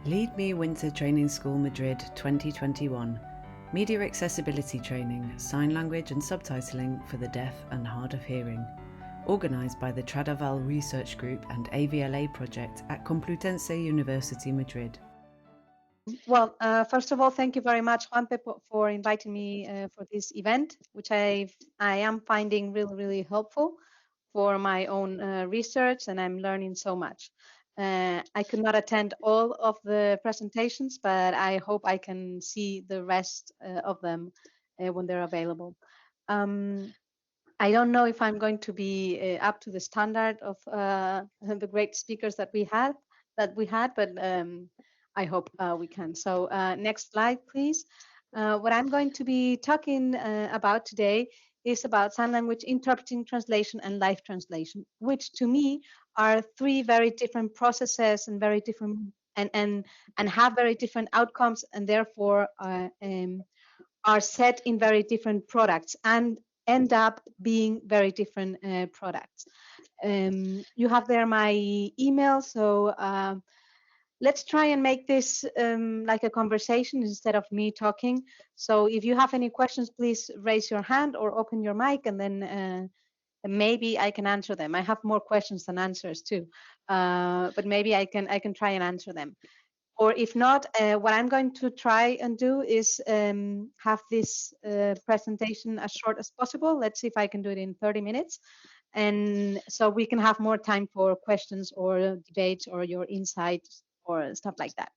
Lead Me Winter Training School Madrid 2021. Media Accessibility Training, Sign Language and Subtitling for the Deaf and Hard of Hearing. Organised by the Tradaval Research Group and AVLA project at Complutense University Madrid. Well, first of all, thank you very much, Juanpe, for inviting me for this event, which I am finding really helpful for my own research, and I'm learning so much. I could not attend all of the presentations, but I hope I can see the rest of them when they're available. I don't know if I'm going to be up to the standard of the great speakers that we had, but I hope we can. So next slide, please. What I'm going to be talking about today is about sign language interpreting, translation, and live translation, which to me are three very different processes and very different and have very different outcomes, and therefore are set in very different products and end up being very different products. You have there my email, so let's try and make this like a conversation instead of me talking. So if you have any questions, please raise your hand or open your mic, and then maybe I can answer them. I have more questions than answers too, but maybe I can try and answer them. Or if not, what I'm going to try and do is have this presentation as short as possible. Let's see if I can do it in 30 minutes. And so we can have more time for questions or debates or your insights or stuff like that.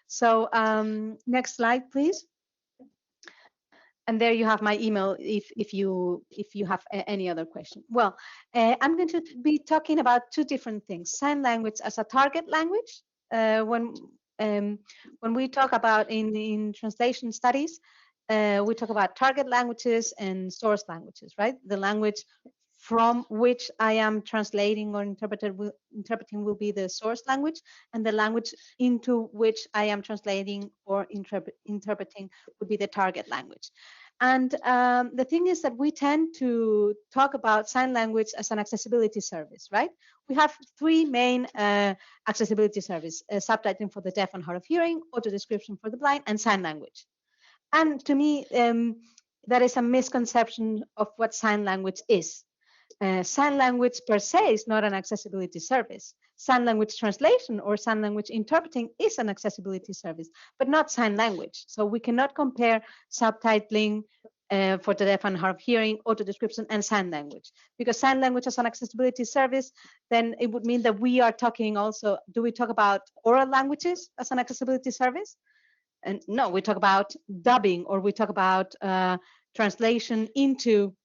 So next slide, please. And there you have my email if you have any other question. Well, I'm going to be talking about two different things: sign language as a target language. When we talk about in translation studies, we talk about target languages and source languages, right? The language from which I am translating or interpreting will be the source language, and the language into which I am translating or interpreting would be the target language. And the thing is that we tend to talk about sign language as an accessibility service, right? We have three main accessibility services: subtitling for the deaf and hard of hearing, audio description for the blind, and sign language. And to me, that is a misconception of what sign language is. Sign language per se is not an accessibility service. Sign language translation or sign language interpreting is an accessibility service, but not sign language. So we cannot compare subtitling for the deaf and hard of hearing, audio description, and sign language. Because sign language as an accessibility service, then it would mean that we are talking also, do we talk about oral languages as an accessibility service? And no, we talk about dubbing, or we talk about translation into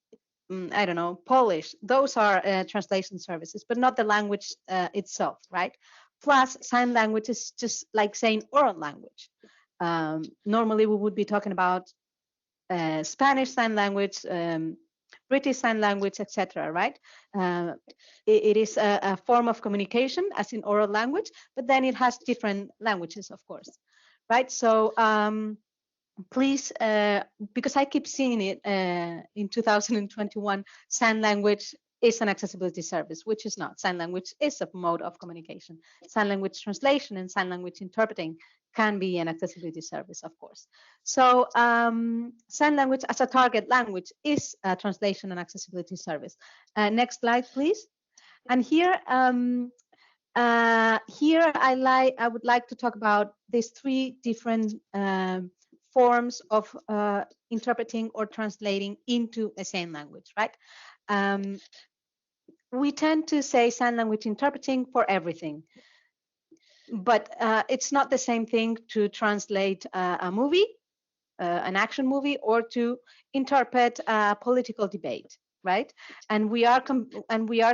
I don't know, Polish. Those are translation services, but not the language itself, right? Plus, sign language is just like saying oral language. Normally, we would be talking about Spanish sign language, British sign language, etc., right? It is a form of communication, as in oral language, but then it has different languages, of course, right? So please, because I keep seeing it in 2021, sign language is an accessibility service, which is not. Sign language is a mode of communication. Sign language translation and sign language interpreting can be an accessibility service, of course. So sign language as a target language is a translation and accessibility service. Next slide, please. And here, I would like to talk about these three different forms of interpreting or translating into a sign language, right? We tend to say sign language interpreting for everything, but it's not the same thing to translate a movie, an action movie, or to interpret a political debate, right? And we are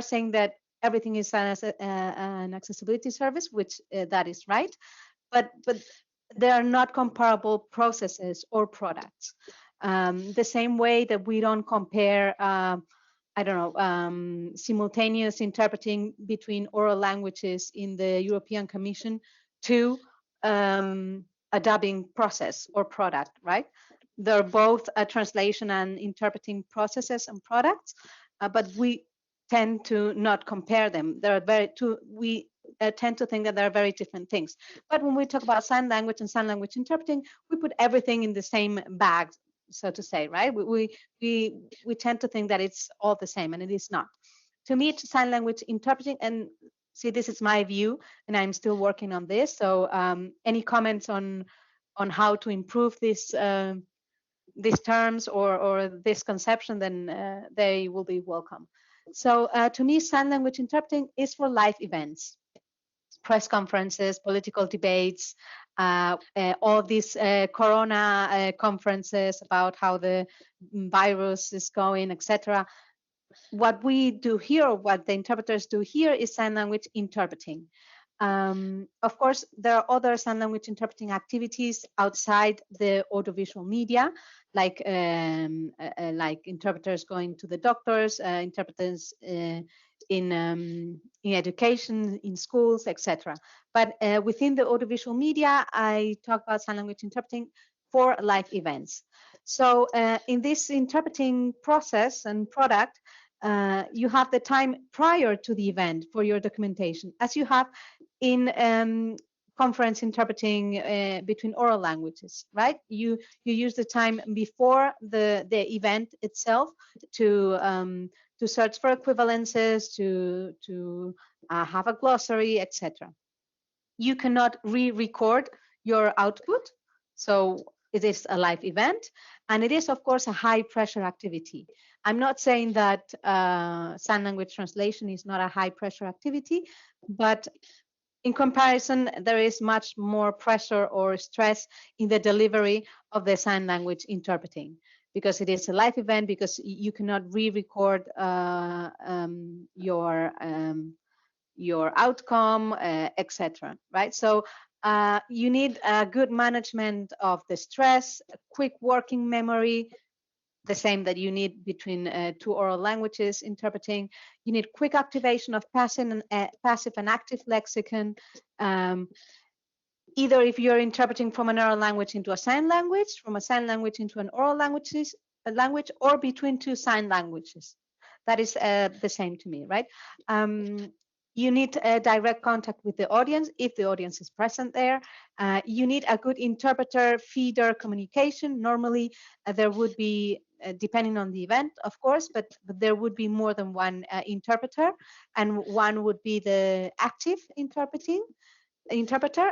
saying that everything is an accessibility service, which that is right, but they are not comparable processes or products. The same way that we don't compare, I don't know, simultaneous interpreting between oral languages in the European Commission to a dubbing process or product, right? They're both a translation and interpreting processes and products, but we tend to not compare them. There are tend to think that they're very different things. But when we talk about sign language and sign language interpreting, we put everything in the same bag, so to say, right? We tend to think that it's all the same, and it is not. To me, it's sign language interpreting, and see, this is my view, and I'm still working on this. So, any comments on how to improve this? These terms or this conception, then they will be welcome. So to me, sign language interpreting is for live events, press conferences, political debates, all these corona conferences about how the virus is going, etc. What we do here, or what the interpreters do here, is sign language interpreting. Of course, there are other sign language interpreting activities outside the audiovisual media, like interpreters going to the doctors, interpreters in education, in schools, etc. But within the audiovisual media, I talk about sign language interpreting for live events. So in this interpreting process and product, you have the time prior to the event for your documentation, as you have in conference interpreting between oral languages, right? You use the time before the event itself to search for equivalences, to have a glossary, etc. You cannot re-record your output, so it is a live event, and it is, of course, a high-pressure activity. I'm not saying that sign language translation is not a high-pressure activity, but in comparison, there is much more pressure or stress in the delivery of the sign language interpreting, because it is a live event, because you cannot re-record your outcome, etc. Right? So you need a good management of the stress, quick working memory, the same that you need between two oral languages interpreting. You need quick activation of passive and active lexicon. Either if you're interpreting from an oral language into a sign language, from a sign language into an oral language, or between two sign languages. That is the same to me, right? You need direct contact with the audience if the audience is present there. You need a good interpreter feeder communication. Normally, there would be, depending on the event, of course, but there would be more than one interpreter, and one would be the active interpreter,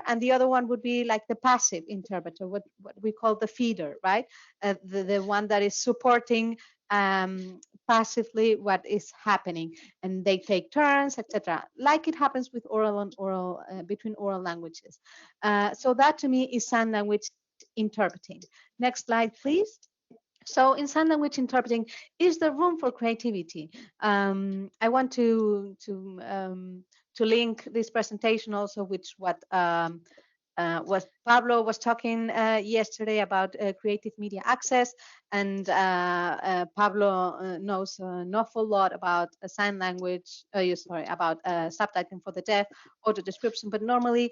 and the other one would be like the passive interpreter, what we call the feeder, right? The one that is supporting passively what is happening, and they take turns, etc., like it happens with oral and oral between oral languages. So that to me is sign language interpreting. Next slide, please. So in sign language interpreting, is there room for creativity? I want to link this presentation also with what Pablo was talking yesterday about creative media access, and Pablo knows an awful lot about sign language, about subtitling for the deaf, audio description, but normally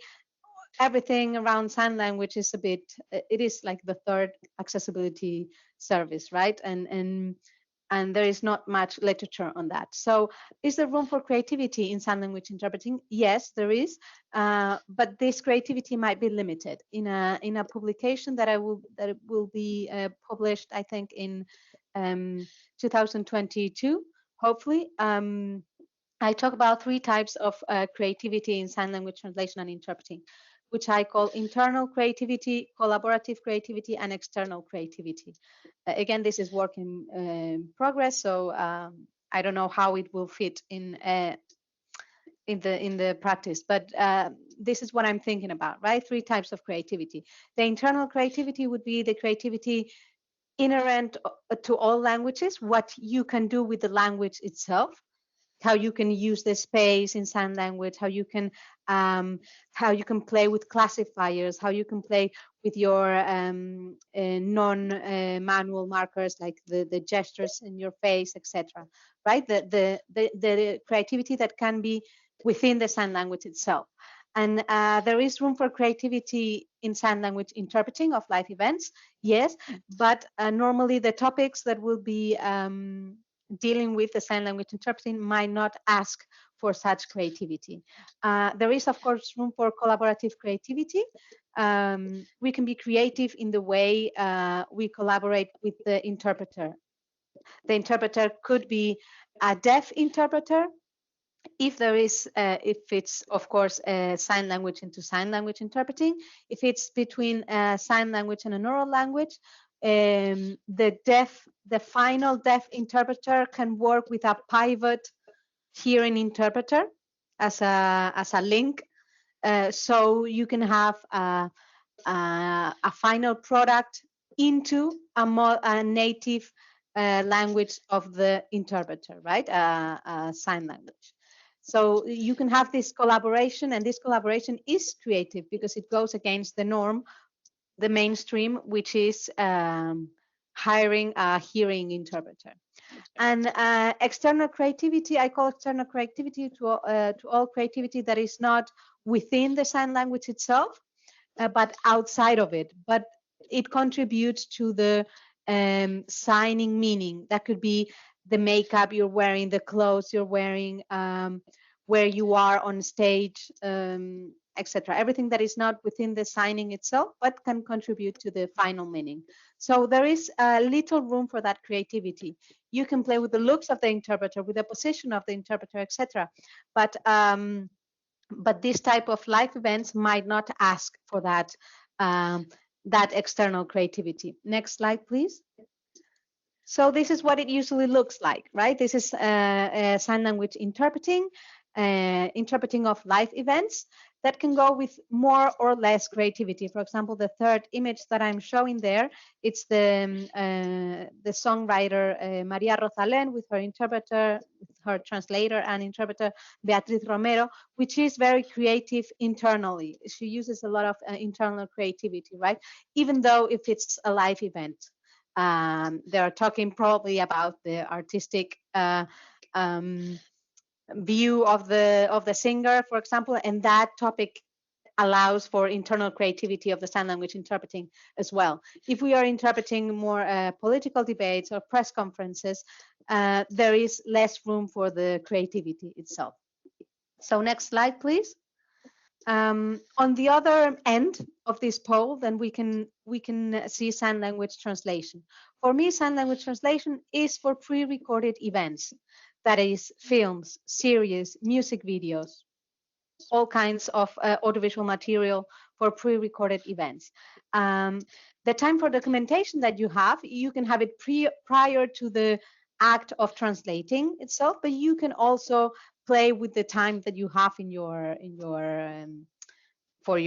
everything around sign language is it is like the third accessibility service, right? And there is not much literature on that. So is there room for creativity in sign language interpreting? Yes, there is, but this creativity might be limited. In a publication that will be published, I think, in 2022, hopefully. I talk about three types of creativity in sign language translation and interpreting, which I call internal creativity, collaborative creativity, and external creativity. Again, this is work in progress, so I don't know how it will fit in the practice, but this is what I'm thinking about, right? Three types of creativity. The internal creativity would be the creativity inherent to all languages, what you can do with the language itself, how you can use the space in sign language, how you can play with classifiers, how you can play with your non-manual markers like the gestures in your face, etc. Right? The creativity that can be within the sign language itself. And there is room for creativity in sign language interpreting of live events, yes, but normally the topics that will be dealing with the sign language interpreting might not ask for such creativity. There is, of course, room for collaborative creativity. We can be creative in the way we collaborate with the interpreter. The interpreter could be a deaf interpreter, if there is, if it's, of course, sign language into sign language interpreting. If it's between sign language and an oral language, the final deaf interpreter can work with a pivot hearing interpreter as a link. So you can have a final product into a native language of the interpreter, right? Sign language. So you can have this collaboration, and this collaboration is creative because it goes against the norm, the mainstream, which is hiring a hearing interpreter. And external creativity, I call external creativity to all creativity that is not within the sign language itself, but outside of it. But it contributes to the signing meaning. That could be the makeup you're wearing, the clothes you're wearing, where you are on stage, etc. Everything that is not within the signing itself, but can contribute to the final meaning. So there is little room for that creativity. You can play with the looks of the interpreter, with the position of the interpreter, etc. But this type of live events might not ask for that that external creativity. Next slide, please. So this is what it usually looks like, right? This is sign language interpreting, interpreting of live events that can go with more or less creativity. For example, the third image that I'm showing there, it's the songwriter Maria Rosalén with her interpreter, with her translator and interpreter Beatriz Romero, which is very creative internally. She uses a lot of internal creativity, right? Even though if it's a live event. They're talking probably about the artistic view of the singer, for example, and that topic allows for internal creativity of the sign language interpreting as well. If we are interpreting more political debates or press conferences, there is less room for the creativity itself. So next slide, please. On the other end of this pole, then we can see sign language translation. For me, sign language translation is for pre-recorded events. That is films, series, music videos, all kinds of audiovisual material for pre-recorded events. The time for documentation that you have, you can have it prior to the act of translating itself, but you can also play with the time that you have for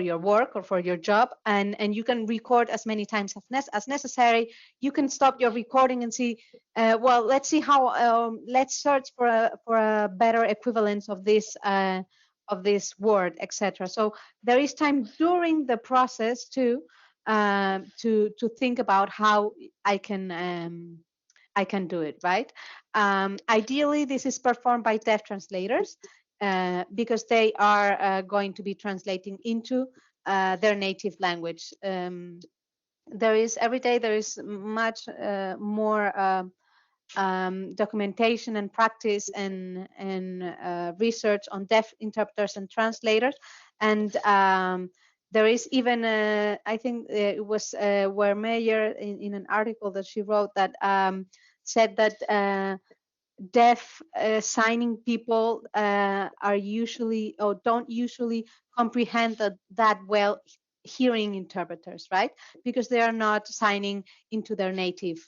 your work or for your job, and you can record as many times as necessary. You can stop your recording and see, well, let's see how, let's search for a better equivalence of this word, etc. So there is time during the process to think about how I can do it, right? Ideally, this is performed by deaf translators because they are going to be translating into their native language. Every day there is much more documentation and practice and research on deaf interpreters and translators, and there is even I think it was where Meyer in an article that she wrote that said that deaf signing people are usually or don't usually comprehend that well hearing interpreters, right? Because they are not signing into their native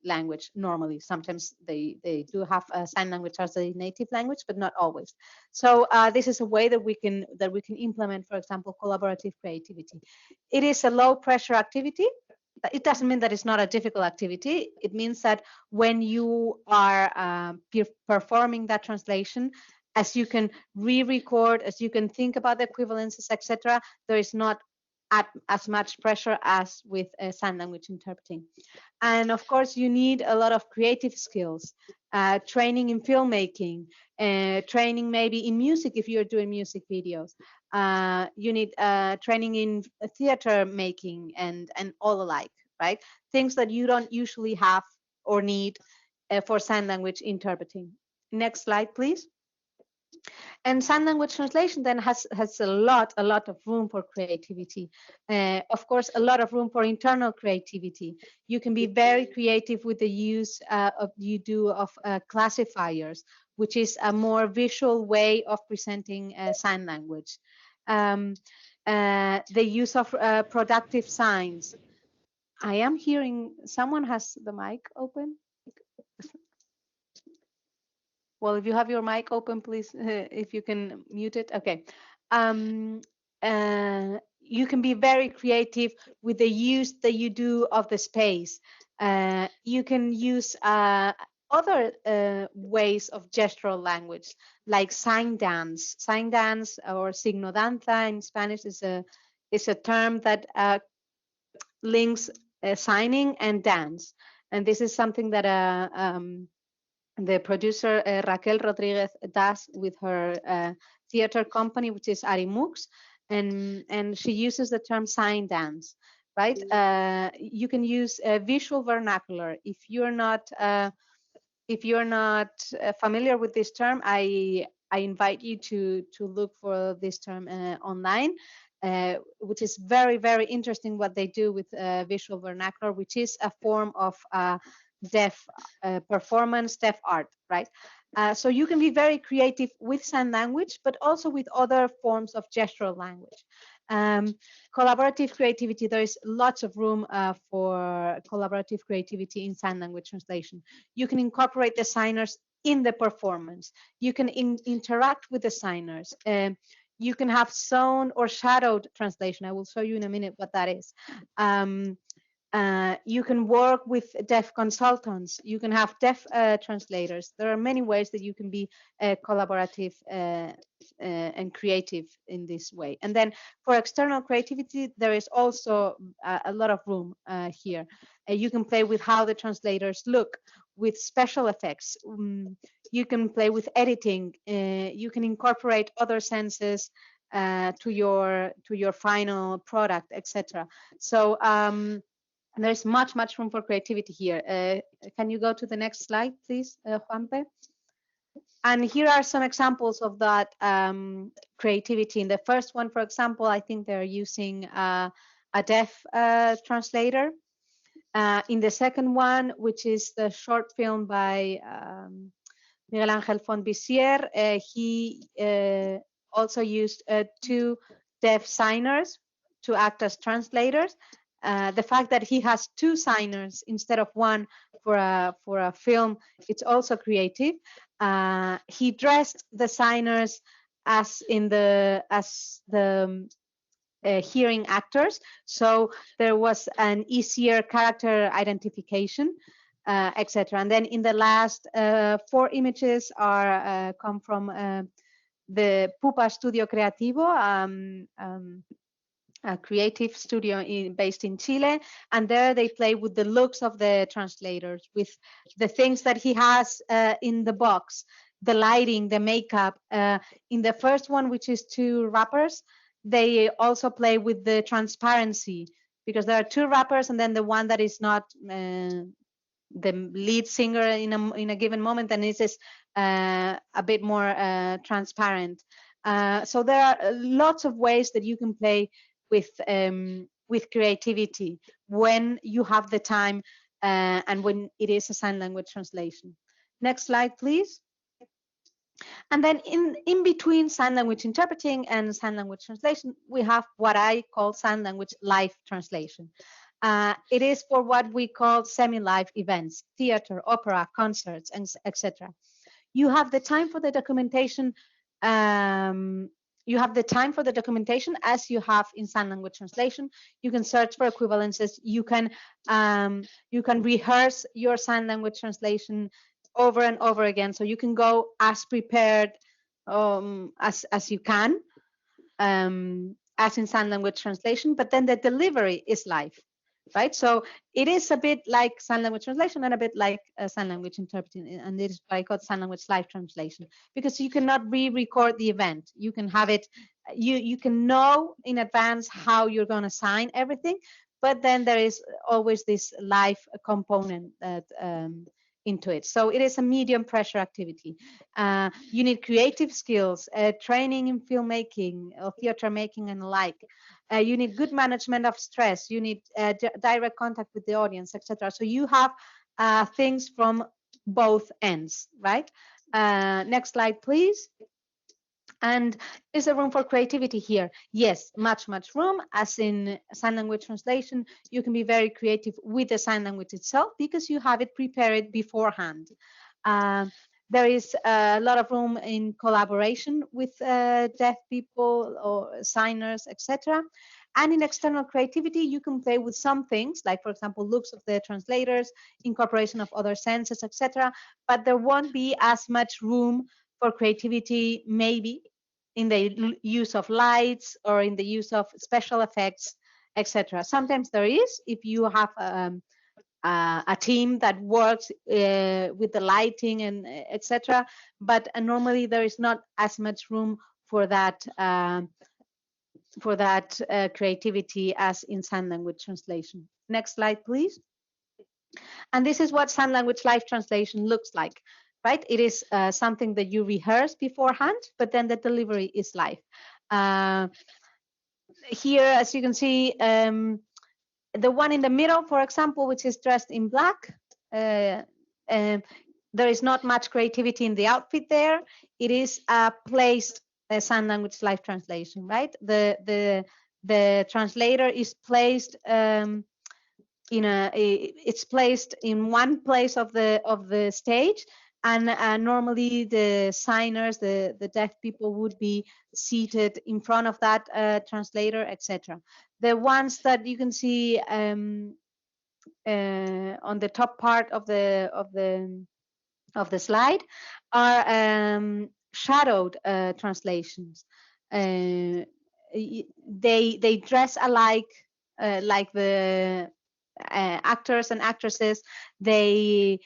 language normally. Sometimes they do have a sign language as a native language, but not always. So this is a way that we can implement, for example, collaborative creativity. It is a low pressure activity. It doesn't mean that it's not a difficult activity. It means that when you are performing that translation, as you can re-record, as you can think about the equivalences, etc., there is not as much pressure as with sign language interpreting. And of course, you need a lot of creative skills, training in filmmaking, training maybe in music if you're doing music videos. You need training in theater making and all alike, right? Things that you don't usually have or need for sign language interpreting. Next slide, please. And sign language translation then has a lot of room for creativity. Of course, a lot of room for internal creativity. You can be very creative with the use of classifiers, which is a more visual way of presenting sign language. The use of productive signs. I am hearing someone has the mic open. Well, if you have your mic open, please, if you can mute it. Okay. You can be very creative with the use that you do of the space. You can use other ways of gestural language, like sign dance. Sign dance or signo danza in Spanish is a term that links signing and dance. And this is something that the producer Raquel Rodriguez does with her theater company, which is Arimux, and she uses the term sign dance, right? You can use visual vernacular. If you're not familiar with this term, I invite you to look for this term online, which is very, very interesting what they do with visual vernacular, which is a form of deaf performance, deaf art, right? So you can be very creative with sign language, but also with other forms of gestural language. Collaborative creativity, there is lots of room for collaborative creativity in sign language translation. You can incorporate the signers in the performance. You can interact with the signers. You can have zone or shadowed translation. I will show you in a minute what that is. You can work with deaf consultants. You can have deaf translators. There are many ways that you can be collaborative and creative in this way. And then for external creativity, there is also a lot of room here. You can play with how the translators look, with special effects. You can play with editing. You can incorporate other senses to your final product, etc. So there's much room for creativity here. Can you go to the next slide, please, Juanpe? And here are some examples of that creativity. In the first one, for example, I think they're using a deaf translator. In the second one, which is the short film by Miguel Ángel Fontbisier, he also used 2 deaf signers to act as translators. The fact that he has 2 signers instead of 1 for a film, it's also creative. He dressed the signers as the hearing actors, so there was an easier character identification, etc. And then in the last 4 images are come from the Pupa Studio Creativo, a creative studio based in Chile, and there they play with the looks of the translators, with the things that he has in the box, the lighting, the makeup. In the first one, which is 2 rappers, they also play with the transparency, because there are 2 rappers and then the one that is not the lead singer in a given moment, and this is a bit more transparent. So there are lots of ways that you can play with creativity when you have the time and when it is a sign language translation. Next slide, please. And then in between sign language interpreting and sign language translation, we have what I call sign language live translation. It is for what we call semi-live events, theater, opera, concerts, etc. You have the time for the documentation. You have the time for the documentation as you have in sign language translation. You can search for equivalences. You can rehearse your sign language translation over and over again. So you can go as prepared as you can, as in sign language translation, but then the delivery is live, right? So it is a bit like sign language translation and a bit like sign language interpreting, and it is why I call sign language live translation, because you cannot re-record the event. You can have it, you can know in advance how you're going to sign everything, but then there is always this live component that into it. So it is a medium pressure activity. You need creative skills, training in filmmaking or theater making and the like. You need good management of stress. You need direct contact with the audience, etc. So you have things from both ends, right? Next slide, please. And is there room for creativity here? Yes, much room. As in sign language translation, you can be very creative with the sign language itself because you have it prepared beforehand. There is a lot of room in collaboration with deaf people or signers, etc. And in external creativity, you can play with some things, like, for example, looks of the translators, incorporation of other senses, etc. But there won't be as much room for creativity, maybe in the use of lights or in the use of special effects, etc. Sometimes there is, if you have a team that works with the lighting and etc. But normally there is not as much room for that creativity as in sign language translation. Next slide, please. And this is what sign language live translation looks like, right? It is something that you rehearse beforehand, but then the delivery is live. Here, as you can see, the one in the middle, for example, which is dressed in black, there is not much creativity in the outfit there. It is a placed sign language live translation, right? The translator is placed it's placed in one place of the stage, and normally the signers, the deaf people, would be seated in front of that translator, etc. The ones that you can see on the top part of the slide are shadowed translations. They dress alike, like the actors and actresses. They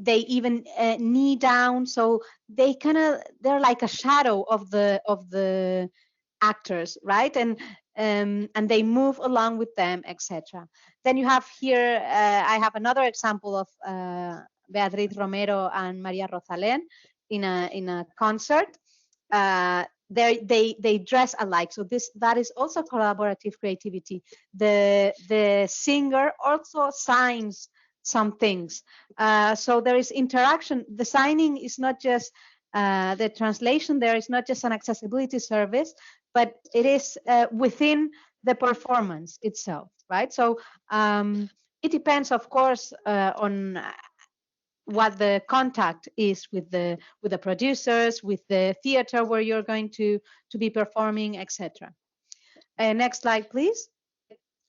even knee down, so they're like a shadow of the actors, right? And they move along with them, etc. Then you have here, I have another example of Beatriz Romero and Maria Rosalén in a concert. They dress alike, so that is also collaborative creativity. The singer also signs some things, so there is interaction. The signing is not just the translation. There is not just an accessibility service, but it is within the performance itself, right? So it depends, of course, on what the contact is with the producers, with the theater where you're going to be performing, etc. Next slide, please.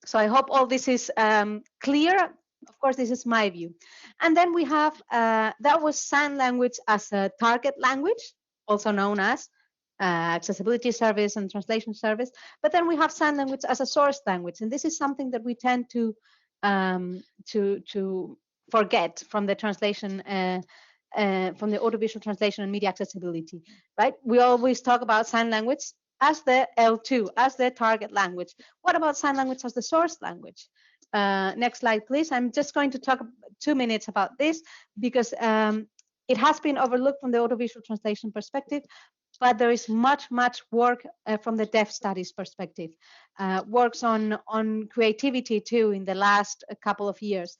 So I hope all this is clear. Of course, this is my view. And then we have, that was sign language as a target language, also known as accessibility service and translation service. But then we have sign language as a source language. And this is something that we tend to forget from the translation, from the audiovisual translation and media accessibility, right? We always talk about sign language as the L2, as the target language. What about sign language as the source language? Next slide, please. I'm just going to talk 2 minutes about this because it has been overlooked from the audiovisual translation perspective, but there is much work from the deaf studies perspective. Works on creativity too in the last couple of years.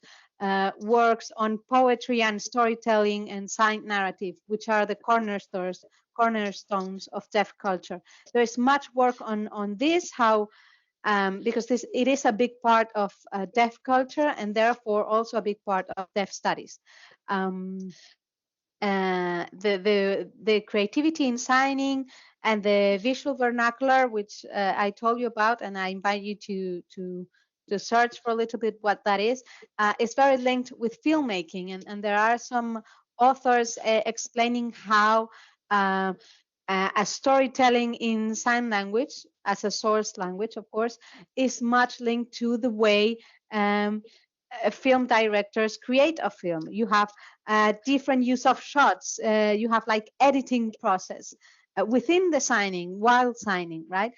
Works on poetry and storytelling and sign narrative, which are the cornerstones of deaf culture. There is much work on this, how because it is a big part of deaf culture and therefore also a big part of deaf studies. The creativity in signing and the visual vernacular, which I told you about, and I invite you to search for a little bit what that is very linked with filmmaking, and there are some authors explaining how a storytelling in sign language as a source language, of course, is much linked to the way film directors create a film. You have different use of shots. You have like editing process within the signing, while signing, right?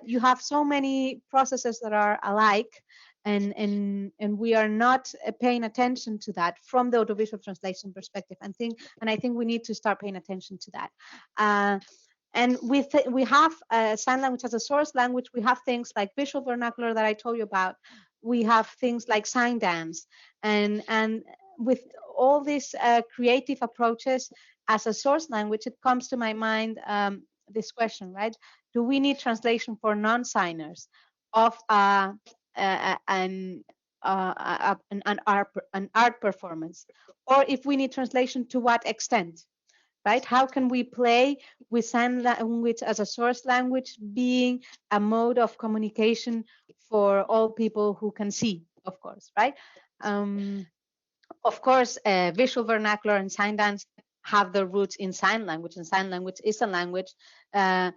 You have so many processes that are alike, and we are not paying attention to that from the audiovisual translation perspective. And I think we need to start paying attention to that. And we have sign language as a source language. We have things like visual vernacular that I told you about. We have things like sign dance, and with all these creative approaches as a source language, it comes to my mind this question, right? Do we need translation for non-signers of an art performance, or if we need translation, to what extent? Right? How can we play with sign language as a source language being a mode of communication for all people who can see, of course, right? Of course, visual vernacular and sign dance have their roots in sign language, and sign language is a language that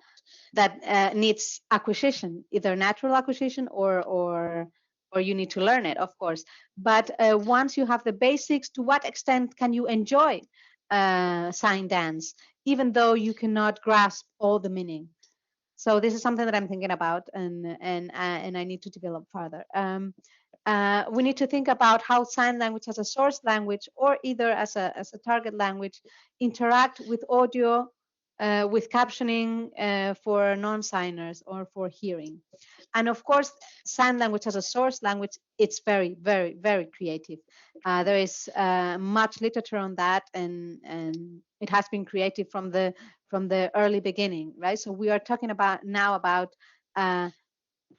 needs acquisition, either natural acquisition or you need to learn it, of course. But once you have the basics, to what extent can you enjoy sign dance, even though you cannot grasp all the meaning? So this is something that I'm thinking about, and I need to develop further. We need to think about how sign language as a source language or either as a target language interact with audio, with captioning for non-signers or for hearing. And of course, sign language as a source language, it's very, very, very creative. There is much literature on that, and it has been creative from the early beginning, right? So we are talking about now about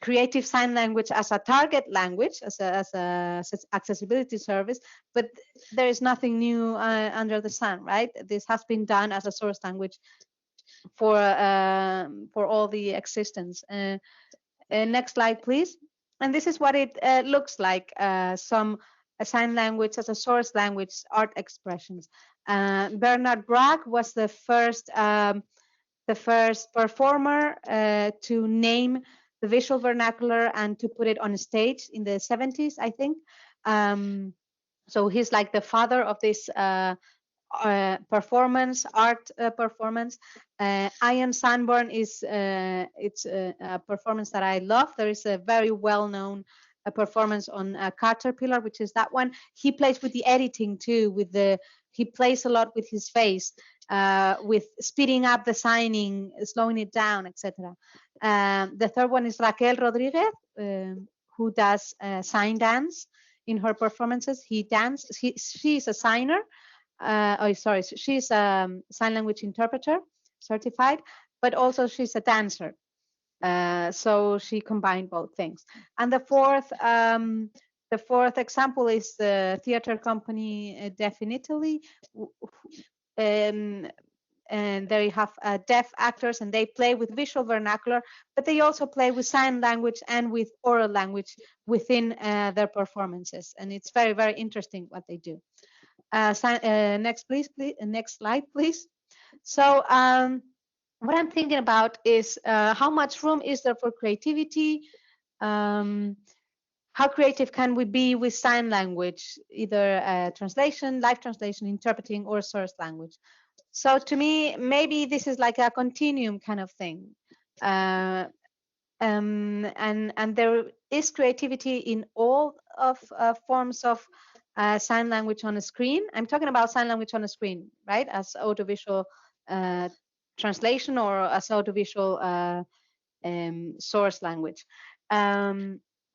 creative sign language as a target language, as a accessibility service, but there is nothing new under the sun, right? This has been done as a source language for all the existence. Next slide, please. And this is what it looks like. Some sign language as a source language art expressions. Bernard Bragg was the first performer to name the visual vernacular and to put it on stage in the 70s, I think. So he's like the father of this performance, art performance. Ian Sanborn is it's a performance that I love. There is a very well-known performance on Caterpillar, which is that one. He plays with the editing too. He plays a lot with his face, with speeding up the signing, slowing it down, etc. The third one is Raquel Rodriguez, who does sign dance in her performances. She's a signer. She's a sign language interpreter, certified, but also she's a dancer. So she combined both things. And the fourth example is the theater company Deaf in Italy. And there you have deaf actors, and they play with visual vernacular, but they also play with sign language and with oral language within their performances. And it's very, very interesting what they do. Next, please. Next slide, please. So what I'm thinking about is how much room is there for creativity? How creative can we be with sign language, either translation, live translation, interpreting, or source language? So to me, maybe this is like a continuum kind of thing. And there is creativity in all of forms of sign language on a screen. I'm talking about sign language on a screen, right? As audiovisual translation or as audiovisual source language.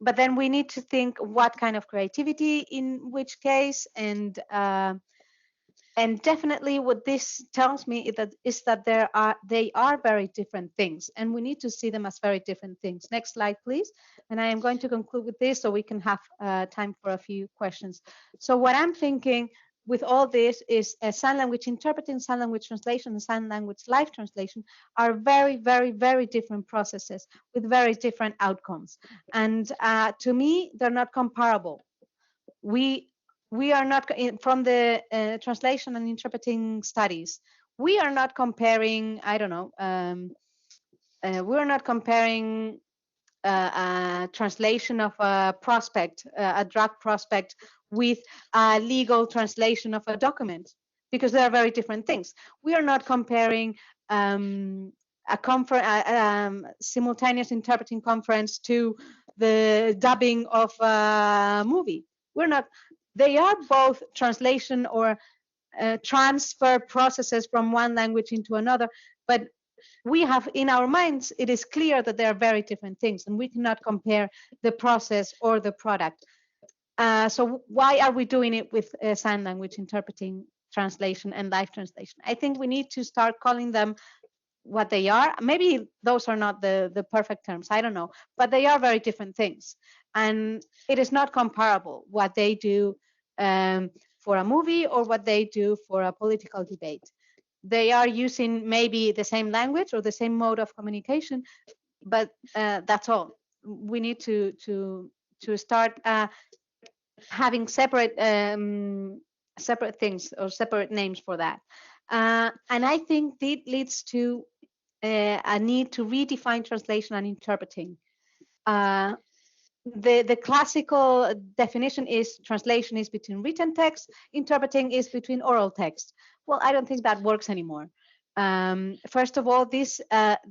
But then we need to think what kind of creativity in which case, and definitely what this tells me is that they are very different things, and we need to see them as very different things. Next slide, please. And I am going to conclude with this so we can have time for a few questions. So what I'm thinking with all this is sign language interpreting, sign language translation, and sign language live translation are very, very, very different processes with very different outcomes. And to me, they're not comparable. We are not, from the translation and interpreting studies, we are not comparing, I don't know, we're not comparing a translation of a prospect, a drug prospect, with a legal translation of a document, because they are very different things. We are not comparing a simultaneous interpreting conference to the dubbing of a movie. We're not. They are both translation or transfer processes from one language into another, but we have in our minds, it is clear that they are very different things, and we cannot compare the process or the product. So why are we doing it with sign language interpreting, translation, and live translation? I think we need to start calling them what they are. Maybe those are not the perfect terms, I don't know, but they are very different things. And it is not comparable what they do for a movie or what they do for a political debate. They are using maybe the same language or the same mode of communication, but that's all. We need to start having separate things or separate names for that. And I think that leads to a need to redefine translation and interpreting. The classical definition is translation is between written text, interpreting is between oral text. Well, I don't think that works anymore. First of all, this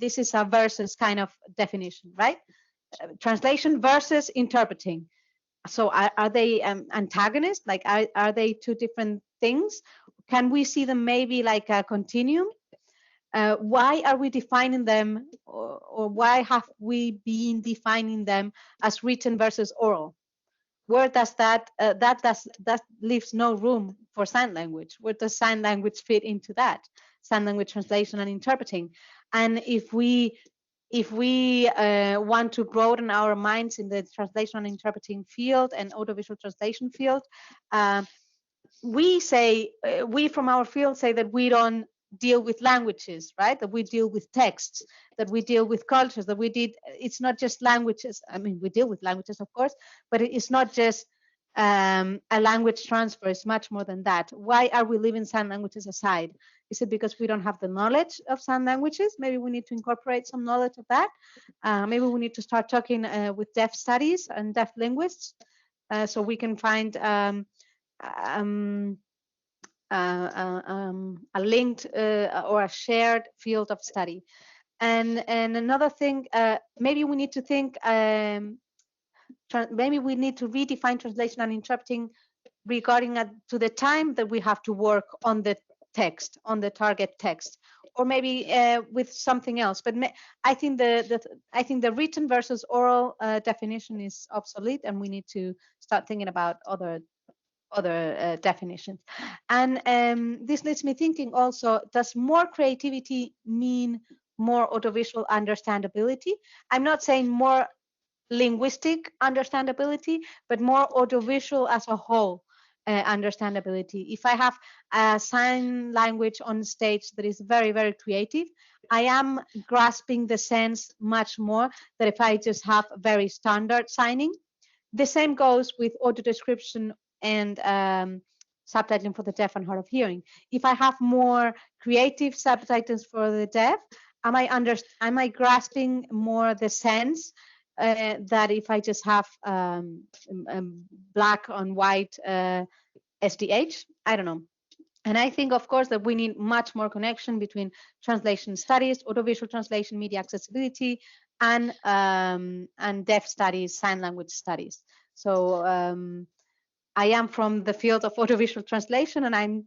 is a versus kind of definition, right? Translation versus interpreting. So are they antagonists? Like, are they two different things? Can we see them maybe like a continuum? Why are we defining them, or why have we been defining them as written versus oral? Where does that leaves no room for sign language? Where does sign language fit into that? Sign language translation and interpreting. And if we want to broaden our minds in the translation and interpreting field and audiovisual translation field, we from our field say that we don't deal with languages, right? That we deal with texts, that we deal with cultures, that it's not just languages. I mean, we deal with languages, of course, but it's not just a language transfer. It's much more than that. Why are we leaving sign languages aside? Is it because we don't have the knowledge of sign languages? Maybe we need to incorporate some knowledge of that. Maybe we need to start talking with deaf studies and deaf linguists, so we can find a linked or a shared field of study. And another thing, maybe we need to think, maybe we need to redefine translation and interpreting regarding to the time that we have to work on the text, on the target text, or maybe with something else. But I think the written versus oral definition is obsolete, and we need to start thinking about other definitions. And this leads me thinking also, does more creativity mean more audiovisual understandability? I'm not saying more linguistic understandability, but more audiovisual as a whole understandability. If I have a sign language on stage that is very, very creative, I am grasping the sense much more than if I just have very standard signing. The same goes with audio description and subtitling for the deaf and hard of hearing. If I have more creative subtitles for the deaf, am I grasping more the sense that if I just have black on white SDH? I don't know. And I think, of course, that we need much more connection between translation studies, audiovisual translation, media accessibility, and deaf studies, sign language studies. So I am from the field of audiovisual translation, and I'm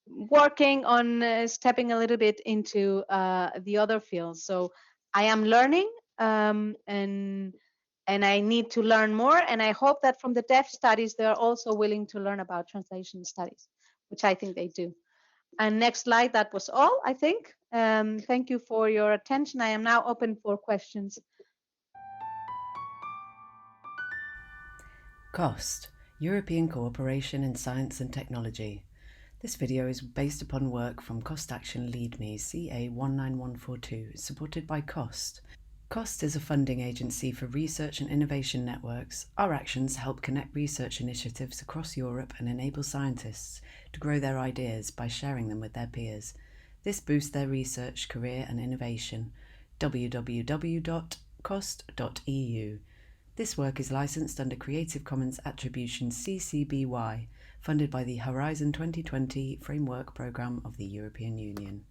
working on stepping a little bit into the other fields. So I am learning, and I need to learn more. And I hope that from the deaf studies, they're also willing to learn about translation studies, which I think they do. And next slide, that was all, I think. Thank you for your attention. I am now open for questions. COST, European Cooperation in Science and Technology. This video is based upon work from Cost Action Lead Me CA 19142, supported by COST. COST is a funding agency for research and innovation networks. Our actions help connect research initiatives across Europe and enable scientists to grow their ideas by sharing them with their peers. This boosts their research, career and innovation. www.cost.eu. This work is licensed under Creative Commons Attribution CC BY, funded by the Horizon 2020 Framework Programme of the European Union.